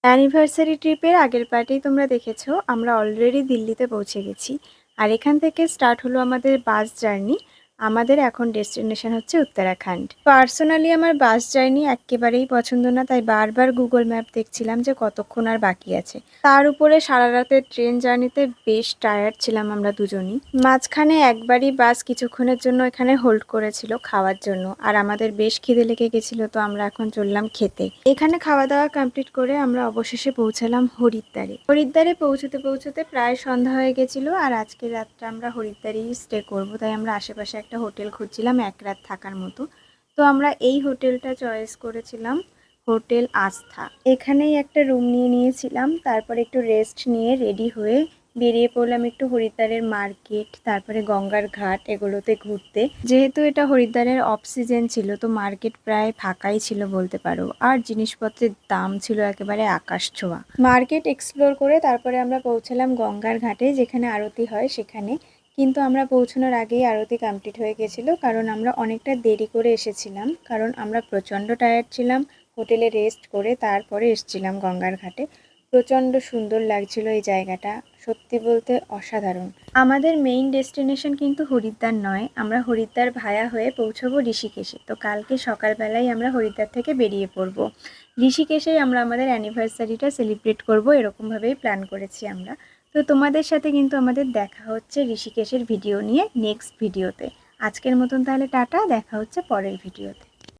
Anniversary ট্রিপের আগের পার্টেই তোমরা দেখেছো আমরা অলরেডি দিল্লিতে পৌঁছে গেছি। আর এখান থেকে স্টার্ট হলো আমাদের বাস জার্নি। আমাদের এখন ডেস্টিনেশন হচ্ছে উত্তরাখণ্ড। পার্সোনালি আমার বাস জার্নি একেবারেই পছন্দ না, তাই বারবার গুগল ম্যাপ দেখছিলাম যে কতক্ষণ আর বাকি আছে। তার উপরে সারা রাতের ট্রেন জার্নিতে বেশ টায়ার্ড ছিলাম আমরা দুজনই। মাঝখানে একবারই বাস কিছুক্ষণের জন্য এখানে হোল্ড করেছিল খাওয়ার জন্য, আর আমাদের বেশ খিদে লেগে গেছিল, তো আমরা এখন চললাম খেতে। এখানে খাওয়া দাওয়া কমপ্লিট করে আমরা অবশেষে পৌঁছালাম হরিদ্বারে। হরিদ্বারে পৌঁছতে পৌঁছতে প্রায় সন্ধ্যা হয়ে গেছিল, আর আজকের রাতটা আমরা হরিদ্বারেই স্টে করব, তাই আমরা আশেপাশে একটা হোটেল খুঁজছিলাম এক রাত থাকার মতো। তো আমরা এই হোটেলটা চয়েস করেছিলাম, হোটেল আস্থা। এখানেই একটা রুম নিয়ে নিয়েছিলাম, তারপর একটু রেস্ট নিয়ে রেডি হয়ে বেরিয়ে পড়লাম একটু হরিদ্বারের মার্কেট, তারপরে গঙ্গার ঘাট এগুলোতে ঘুরতে। যেহেতু এটা হরিদ্বারের অফ সিজন ছিল, তো মার্কেট প্রায় ফাঁকাই ছিল বলতে পারো, আর জিনিসপত্রের দাম ছিল একেবারে আকাশ ছোঁয়া। মার্কেট এক্সপ্লোর করে তারপরে আমরা পৌঁছালাম গঙ্গার ঘাটে, যেখানে আরতি হয় সেখানে। কিন্তু আমরা পৌঁছানোর আগেই আরতি কমপ্লিট হয়ে গেছিলো, কারণ আমরা অনেকটা দেরি করে এসেছিলাম, কারণ আমরা প্রচণ্ড টায়ার্ড ছিলাম। হোটেলে রেস্ট করে তারপরে এসেছিলাম গঙ্গার ঘাটে। প্রচণ্ড সুন্দর লাগছিল এই জায়গাটা, সত্যি বলতে অসাধারণ। আমাদের মেইন ডেস্টিনেশন কিন্তু হরিদ্বার নয়, আমরা হরিদ্বার ভায়া হয়ে পৌঁছবো ঋষিকেশে। তো কালকে সকালবেলায় আমরা হরিদ্বার থেকে বেরিয়ে পড়বো। ঋষিকেশেই আমরা আমাদের অ্যানিভার্সারিটা সেলিব্রেট করব, এরকমভাবেই প্ল্যান করেছি আমরা। তো তোমাদের সাথে কিন্তু আমাদের দেখা হচ্ছে ঋষিকেশের ভিডিও নিয়ে নেক্সট ভিডিওতে। আজকের মতন তাহলে টাটা, দেখা হচ্ছে পরের ভিডিওতে।